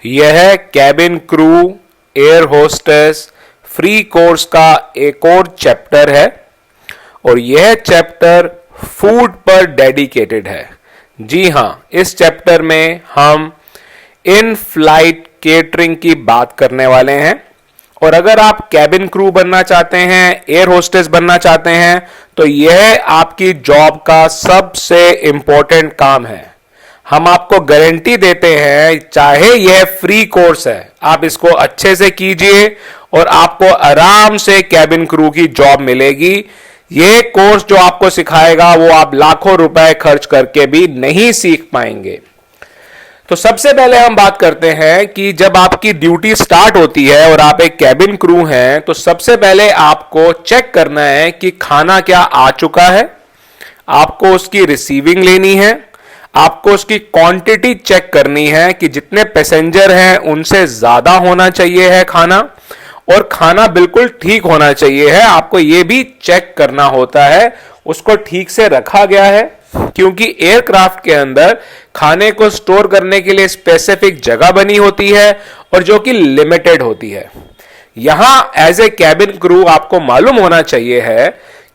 यह cabin crew air hostess free course का एक और चैप्टर है और यह चैप्टर फूड पर डेडिकेटेड है। जी हां, इस चैप्टर में हम इन फ्लाइट केटरिंग की बात करने वाले हैं और अगर आप कैबिन क्रू बनना चाहते हैं, एयर होस्टेस बनना चाहते हैं, तो यह आपकी जॉब का सबसे इंपॉर्टेंट काम है। हम आपको गारंटी देते हैं, चाहे यह फ्री कोर्स है, आप इसको अच्छे से कीजिए और आपको आराम से कैबिन क्रू की जॉब मिलेगी। यह कोर्स जो आपको सिखाएगा वो आप लाखों रुपए खर्च करके भी नहीं सीख पाएंगे। तो सबसे पहले हम बात करते हैं कि जब आपकी ड्यूटी स्टार्ट होती है और आप एक कैबिन क्रू हैं, तो सबसे पहले आपको चेक करना है कि खाना क्या आ चुका है, आपको उसकी रिसीविंग लेनी है, आपको उसकी क्वांटिटी चेक करनी है कि जितने पैसेंजर हैं उनसे ज्यादा होना चाहिए है खाना, और खाना बिल्कुल ठीक होना चाहिए है। आपको यह भी चेक करना होता है उसको ठीक से रखा गया है, क्योंकि एयरक्राफ्ट के अंदर खाने को स्टोर करने के लिए स्पेसिफिक जगह बनी होती है और जो कि लिमिटेड होती है। यहां एज ए कैबिन क्रू आपको मालूम होना चाहिए है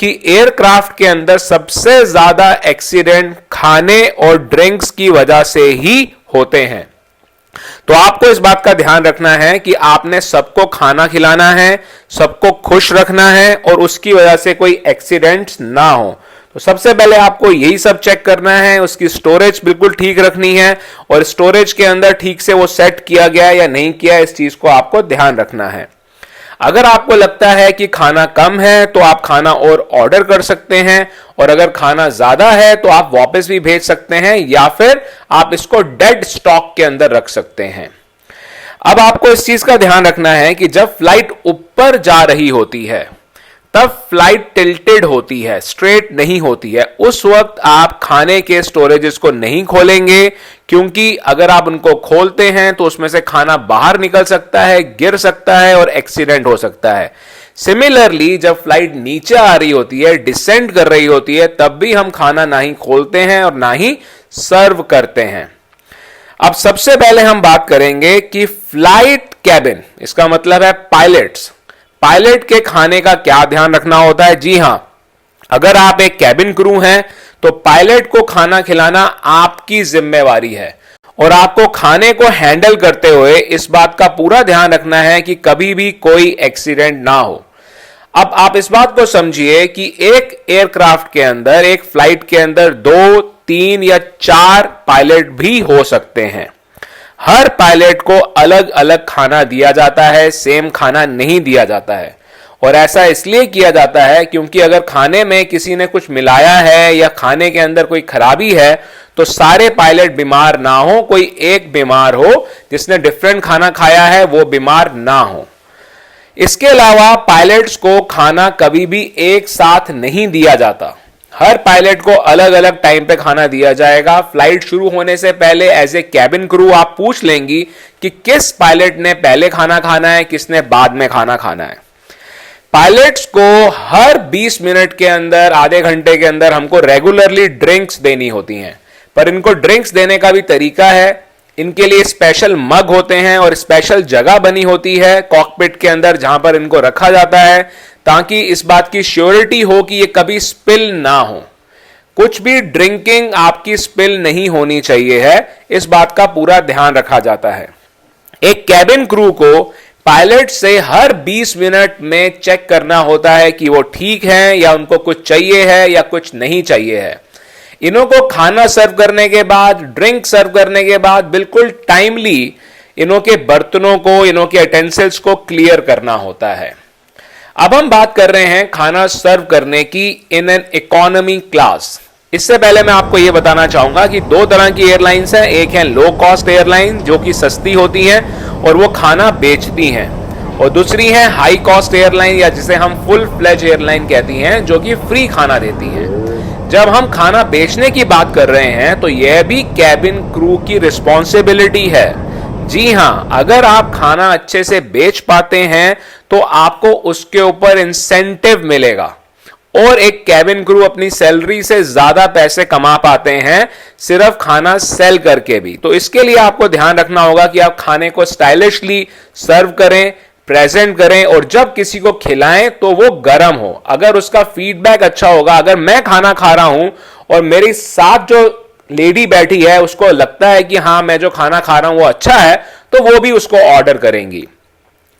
कि एयरक्राफ्ट के अंदर सबसे ज्यादा एक्सीडेंट खाने और ड्रिंक्स की वजह से ही होते हैं। तो आपको इस बात का ध्यान रखना है कि आपने सबको खाना खिलाना है, सबको खुश रखना है और उसकी वजह से कोई एक्सीडेंट्स ना हो। तो सबसे पहले आपको यही सब चेक करना है, उसकी स्टोरेज बिल्कुल ठीक रखनी है और स्टोरेज के अंदर ठीक से वो सेट किया गया या नहीं किया, इस चीज को आपको ध्यान रखना है। अगर आपको लगता है कि खाना कम है तो आप खाना और ऑर्डर कर सकते हैं, और अगर खाना ज्यादा है तो आप वापस भी भेज सकते हैं या फिर आप इसको डेड स्टॉक के अंदर रख सकते हैं। अब आपको इस चीज का ध्यान रखना है कि जब फ्लाइट ऊपर जा रही होती है तब फ्लाइट टिल्टेड होती है, स्ट्रेट नहीं होती है। उस वक्त आप खाने के स्टोरेजेस को नहीं खोलेंगे, क्योंकि अगर आप उनको खोलते हैं तो उसमें से खाना बाहर निकल सकता है, गिर सकता है और एक्सीडेंट हो सकता है। सिमिलरली जब फ्लाइट नीचे आ रही होती है, डिसेंड कर रही होती है, तब भी हम खाना ना ही खोलते हैं और ना ही सर्व करते हैं। अब सबसे पहले हम बात करेंगे कि फ्लाइट कैबिन, इसका मतलब है पायलट के खाने का क्या ध्यान रखना होता है। जी हां, अगर आप एक कैबिन क्रू हैं तो पायलट को खाना खिलाना आपकी जिम्मेवारी है और आपको खाने को हैंडल करते हुए इस बात का पूरा ध्यान रखना है कि कभी भी कोई एक्सीडेंट ना हो। अब आप इस बात को समझिए कि एक एयरक्राफ्ट के अंदर, एक फ्लाइट के अंदर 2, 3 या 4 पायलट भी हो सकते हैं। हर पायलट को अलग अलग खाना दिया जाता है, सेम खाना नहीं दिया जाता है। और ऐसा इसलिए किया जाता है क्योंकि अगर खाने में किसी ने कुछ मिलाया है या खाने के अंदर कोई खराबी है तो सारे पायलट बीमार ना हो, कोई एक बीमार हो, जिसने डिफरेंट खाना खाया है वो बीमार ना हो। इसके अलावा पायलट्स को खाना कभी भी एक साथ नहीं दिया जाता। हर पायलट को अलग अलग टाइम पे खाना दिया जाएगा। फ्लाइट शुरू होने से पहले एज ए कैबिन क्रू आप पूछ लेंगी कि किस पायलट ने पहले खाना खाना है, किसने बाद में खाना खाना है। पायलट्स को हर 20 मिनट के अंदर, आधे घंटे के अंदर हमको रेगुलरली ड्रिंक्स देनी होती हैं, पर इनको ड्रिंक्स देने का भी तरीका है। इनके लिए स्पेशल मग होते हैं और स्पेशल जगह बनी होती है कॉकपिट के अंदर जहां पर इनको रखा जाता है, ताकि इस बात की श्योरिटी हो कि ये कभी स्पिल ना हो। कुछ भी ड्रिंकिंग आपकी स्पिल नहीं होनी चाहिए है, इस बात का पूरा ध्यान रखा जाता है। एक कैबिन क्रू को पायलट से हर 20 मिनट में चेक करना होता है कि वो ठीक है या उनको कुछ चाहिए है या कुछ नहीं चाहिए है। इन्हों को खाना सर्व करने के बाद, ड्रिंक सर्व करने के बाद बिल्कुल टाइमली इन्हों के बर्तनों को, इन्हों के यूटेंसिल्स को क्लियर करना होता है। अब हम बात कर रहे हैं खाना सर्व करने की इन एन इकोनॉमी क्लास। इससे पहले मैं आपको यह बताना चाहूंगा कि 2 तरह की एयरलाइंस हैं। एक है लो कॉस्ट एयरलाइन जो कि सस्ती होती हैं और वो खाना बेचती हैं, और दूसरी है हाई कॉस्ट एयरलाइन या जिसे हम फुल फ्लेज एयरलाइन कहती हैं, जो कि फ्री खाना देती हैं। जब हम खाना बेचने की बात कर रहे हैं तो यह भी कैबिन क्रू की रिस्पॉन्सिबिलिटी है। जी हां, अगर आप खाना अच्छे से बेच पाते हैं तो आपको उसके ऊपर इंसेंटिव मिलेगा। और एक कैबिन क्रू अपनी सैलरी से ज्यादा पैसे कमा पाते हैं सिर्फ खाना सेल करके भी। तो इसके लिए आपको ध्यान रखना होगा कि आप खाने को स्टाइलिशली सर्व करें, प्रेजेंट करें, और जब किसी को खिलाएं तो वो गर्म हो। अगर उसका फीडबैक अच्छा होगा, अगर मैं खाना खा रहा हूं और मेरे साथ जो लेडी बैठी है उसको लगता है कि हाँ मैं जो खाना खा रहा हूं वो अच्छा है, तो वो भी उसको ऑर्डर करेंगी।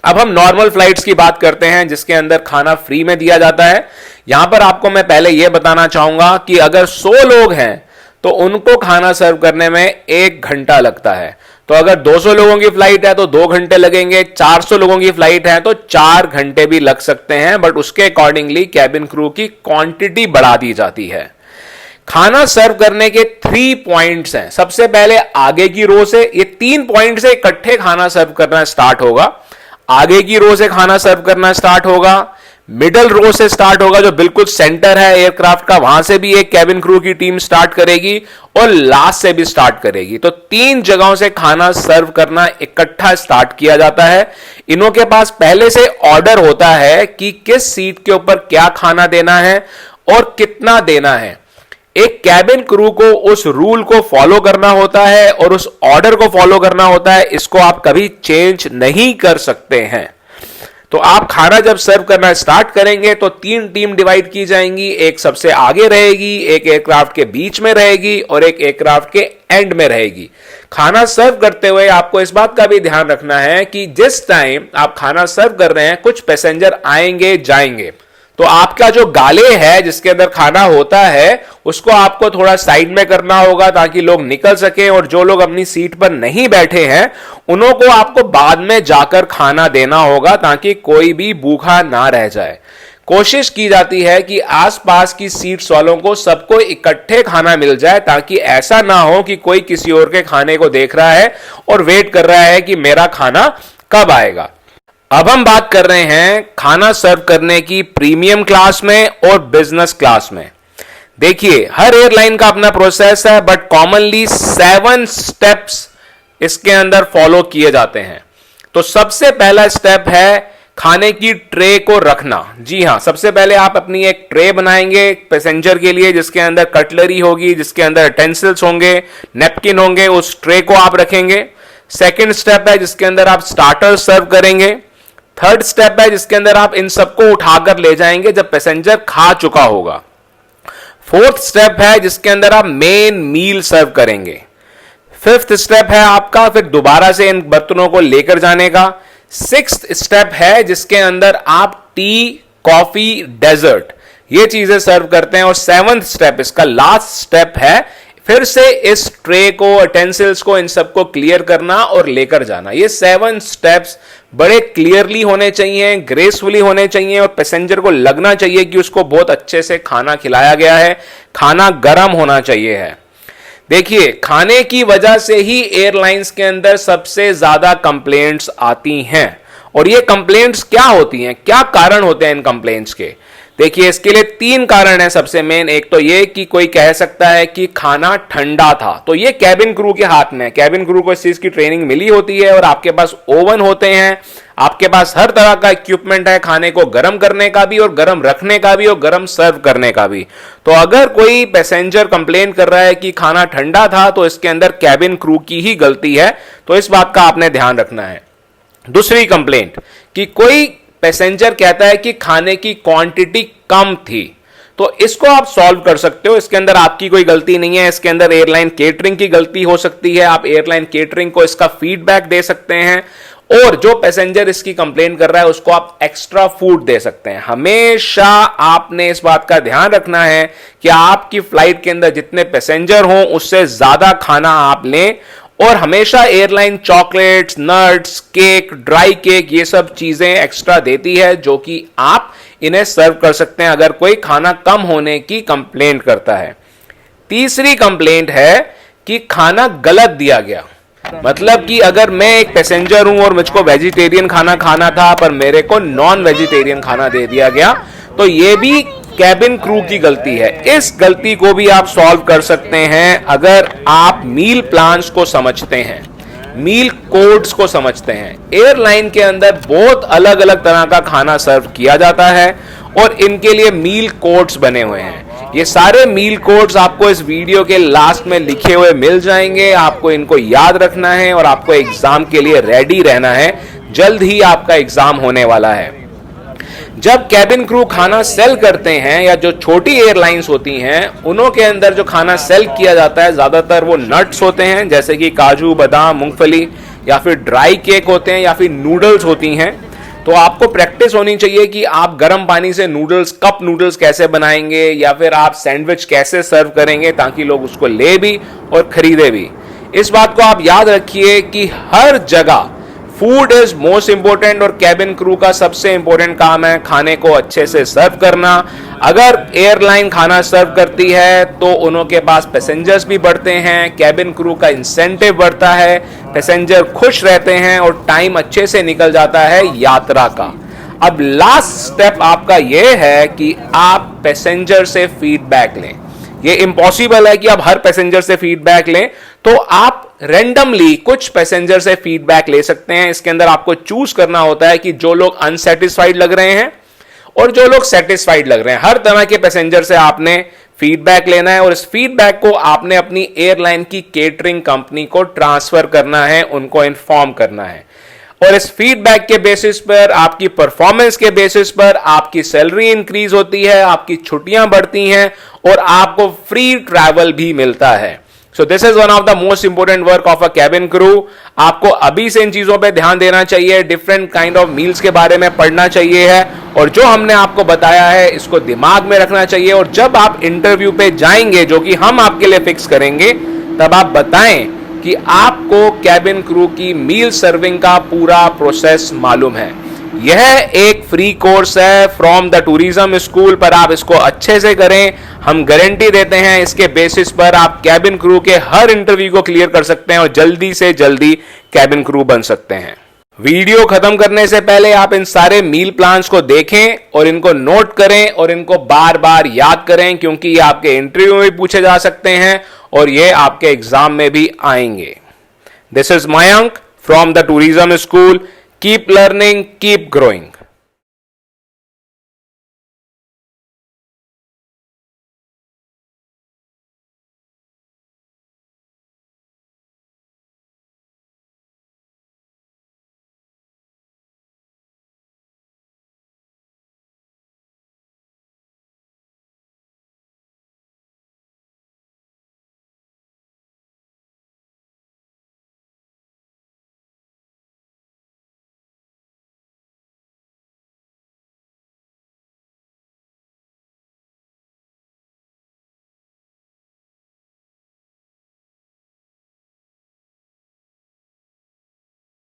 अब हम नॉर्मल फ्लाइट्स की बात करते हैं जिसके अंदर खाना फ्री में दिया जाता है। यहां पर आपको मैं पहले यह बताना चाहूंगा कि अगर 100 लोग हैं तो उनको खाना सर्व करने में 1 घंटा लगता है। तो अगर 200 लोगों की फ्लाइट है तो 2 घंटे लगेंगे, 400 लोगों की फ्लाइट है तो 4 घंटे भी लग सकते हैं, बट उसके अकॉर्डिंगली कैबिन क्रू की क्वांटिटी बढ़ा दी जाती है। खाना सर्व करने के 3 पॉइंट्स हैं। सबसे पहले आगे की रो से, ये 3 पॉइंट से इकट्ठे खाना सर्व करना स्टार्ट होगा। आगे की रो से खाना सर्व करना स्टार्ट होगा, मिडल रो से स्टार्ट होगा जो बिल्कुल सेंटर है एयरक्राफ्ट का, वहां से भी एक कैबिन क्रू की टीम स्टार्ट करेगी, और लास्ट से भी स्टार्ट करेगी। तो 3 जगहों से खाना सर्व करना इकट्ठा स्टार्ट किया जाता है। इन्हों के पास पहले से ऑर्डर होता है कि किस सीट के ऊपर क्या खाना देना है और कितना देना है। एक कैबिन क्रू को उस रूल को फॉलो करना होता है और उस ऑर्डर को फॉलो करना होता है। इसको आप कभी चेंज नहीं कर सकते हैं। तो आप खाना जब सर्व करना स्टार्ट करेंगे तो 3 टीम डिवाइड की जाएंगी। एक सबसे आगे रहेगी, एक एयरक्राफ्ट के बीच में रहेगी और एक एयरक्राफ्ट के एंड में रहेगी। खाना सर्व करते हुए आपको इस बात का भी ध्यान रखना है कि जिस टाइम आप खाना सर्व कर रहे हैं कुछ पैसेंजर आएंगे जाएंगे, तो आपका जो गाले है जिसके अंदर खाना होता है उसको आपको थोड़ा साइड में करना होगा ताकि लोग निकल सके, और जो लोग अपनी सीट पर नहीं बैठे हैं उन्हों को आपको बाद में जाकर खाना देना होगा ताकि कोई भी भूखा ना रह जाए। कोशिश की जाती है कि आसपास की सीट्स वालों को सबको इकट्ठे खाना मिल जाए ताकि ऐसा ना हो कि कोई किसी और के खाने को देख रहा है और वेट कर रहा है कि मेरा खाना कब आएगा। अब हम बात कर रहे हैं खाना सर्व करने की प्रीमियम क्लास में और बिजनेस क्लास में। देखिए हर एयरलाइन का अपना प्रोसेस है, बट कॉमनली 7 स्टेप्स इसके अंदर फॉलो किए जाते हैं। तो सबसे पहला स्टेप है खाने की ट्रे को रखना। जी हां, सबसे पहले आप अपनी एक ट्रे बनाएंगे पैसेंजर के लिए जिसके अंदर कटलरी होगी, जिसके अंदर यूटेंसिल्स होंगे, नैपकिन होंगे, उस ट्रे को आप रखेंगे। सेकंड स्टेप है जिसके अंदर आप स्टार्टर सर्व करेंगे। थर्ड स्टेप है जिसके अंदर आप इन सबको उठाकर ले जाएंगे जब पैसेंजर खा चुका होगा। फोर्थ स्टेप है जिसके अंदर आप मेन मील सर्व करेंगे। फिफ्थ स्टेप है आपका फिर दोबारा से इन बर्तनों को लेकर जाने का। सिक्स्थ स्टेप है जिसके अंदर आप टी, कॉफी, डेजर्ट ये चीजें सर्व करते हैं। और सेवंथ स्टेप, इसका लास्ट स्टेप है फिर से इस ट्रे को, यूटेंसिल्स को, इन सबको क्लियर करना और लेकर जाना। ये 7 स्टेप्स बड़े क्लियरली होने चाहिए, ग्रेसफुली होने चाहिए और पैसेंजर को लगना चाहिए कि उसको बहुत अच्छे से खाना खिलाया गया है, खाना गर्म होना चाहिए है। देखिए खाने की वजह से ही एयरलाइंस के अंदर सबसे ज्यादा कंप्लेंट्स आती हैं। और ये कंप्लेंट्स क्या होती हैं, क्या कारण होते हैं इन कंप्लेंट्स के? देखिए इसके लिए 3 कारण है सबसे मेन। एक तो ये कि कोई कह सकता है कि खाना ठंडा था, तो ये कैबिन क्रू के हाथ में है। कैबिन क्रू को इस चीज की ट्रेनिंग मिली होती है और आपके पास ओवन होते हैं, आपके पास हर तरह का इक्विपमेंट है खाने को गर्म करने का भी और गर्म रखने का भी और गर्म सर्व करने का भी। तो अगर कोई पैसेंजर कंप्लेन कर रहा है कि खाना ठंडा था तो इसके अंदर कैबिन क्रू की ही गलती है। तो इस बात का आपने ध्यान रखना है। दूसरी कंप्लेंट कि कोई पैसेंजर कहता है कि खाने की क्वांटिटी कम थी, तो इसको आप सॉल्व कर सकते हो। इसके अंदर आपकी कोई गलती नहीं है, इसके अंदर एयरलाइन केटरिंग की गलती हो सकती है। आप एयरलाइन केटरिंग को इसका फीडबैक दे सकते हैं और जो पैसेंजर इसकी कंप्लेन कर रहा है उसको आप एक्स्ट्रा फूड दे सकते हैं। हमेशा आपने इस बात का ध्यान रखना है कि आपकी फ्लाइट के अंदर जितने पैसेंजर हों उससे ज्यादा खाना आप लें। और हमेशा airline chocolates, nuts, cake, dry cake ये सब चीजें एक्स्ट्रा देती है जो कि आप इन्हें सर्व कर सकते हैं अगर कोई खाना कम होने की कंप्लेंट करता है। तीसरी कंप्लेंट है कि खाना गलत दिया गया। मतलब कि अगर मैं एक पैसेंजर हूं और मुझको वेजिटेरियन खाना खाना था पर मेरे को नॉन वेजिटेरियन खाना दे दिया गया, तो यह भी कैबिन क्रू की गलती है। इस गलती को भी आप सॉल्व कर सकते हैं अगर आप मील प्लान्स को समझते हैं, मील कोड्स को समझते हैं। एयरलाइन के अंदर बहुत अलग अलग तरह का खाना सर्व किया जाता है और इनके लिए मील कोड्स बने हुए हैं। ये सारे मील कोड्स आपको इस वीडियो के लास्ट में लिखे हुए मिल जाएंगे। आपको इनको याद रखना है और आपको एग्जाम के लिए रेडी रहना है। जल्द ही आपका एग्जाम होने वाला है। जब कैबिन क्रू खाना सेल करते हैं या जो छोटी एयरलाइंस होती हैं, उनों के अंदर जो खाना सेल किया जाता है ज्यादातर वो नट्स होते हैं, जैसे कि काजू, बादाम, मूंगफली, या फिर ड्राई केक होते हैं, या फिर नूडल्स होती हैं। तो आपको प्रैक्टिस होनी चाहिए कि आप गर्म पानी से नूडल्स, कप नूडल्स कैसे बनाएंगे, या फिर आप सैंडविच कैसे सर्व करेंगे ताकि लोग उसको ले भी और खरीदे भी। इस बात को आप याद रखिए कि हर जगह फूड इज मोस्ट इंपॉर्टेंट और कैबिन क्रू का सबसे इंपॉर्टेंट काम है खाने को अच्छे से सर्व करना। अगर एयरलाइन खाना सर्व करती है तो उन्हों के पास पैसेंजर्स भी बढ़ते हैं, कैबिन क्रू का इंसेंटिव बढ़ता है, पैसेंजर खुश रहते हैं और टाइम अच्छे से निकल जाता है यात्रा का। अब लास्ट स्टेप आपका यह है कि आप पैसेंजर से फीडबैक लें। ये इम्पॉसिबल है कि आप हर पैसेंजर से फीडबैक लें, तो आप रैंडमली कुछ पैसेंजर से फीडबैक ले सकते हैं। इसके अंदर आपको चूज करना होता है कि जो लोग अनसेटिस्फाइड लग रहे हैं और जो लोग सेटिस्फाइड लग रहे हैं। हर तरह के पैसेंजर से आपने फीडबैक लेना है और इस फीडबैक को आपने अपनी एयरलाइन की केटरिंग कंपनी को ट्रांसफर करना है, उनको इन्फॉर्म करना है। और इस फीडबैक के बेसिस पर, आपकी परफॉर्मेंस के बेसिस पर आपकी सैलरी इंक्रीज होती है, आपकी छुट्टियां बढ़ती हैं और आपको फ्री ट्रैवल भी मिलता है। So this is one of the most important work of a cabin crew. आपको अभी से इन चीजों पे ध्यान देना चाहिए, डिफरेंट काइंड ऑफ मील्स के बारे में पढ़ना चाहिए है और जो हमने आपको बताया है इसको दिमाग में रखना चाहिए। और जब आप इंटरव्यू पे जाएंगे, जो कि हम आपके लिए फिक्स करेंगे, तब आप बताएं कि आपको कैबिन क्रू की मील सर्विंग का पूरा प्रोसेस मालूम है। यह एक फ्री कोर्स है फ्रॉम द टूरिज्म स्कूल, पर आप इसको अच्छे से करें। हम गारंटी देते हैं इसके बेसिस पर आप कैबिन क्रू के हर इंटरव्यू को क्लियर कर सकते हैं और जल्दी से जल्दी कैबिन क्रू बन सकते हैं। वीडियो खत्म करने से पहले आप इन सारे मील प्लान्स को देखें और इनको नोट करें और इनको बार बार याद करें, क्योंकि ये आपके इंटरव्यू में भी पूछे जा सकते हैं और ये आपके एग्जाम में भी आएंगे। This is Mayank from the tourism school. Keep learning, keep growing.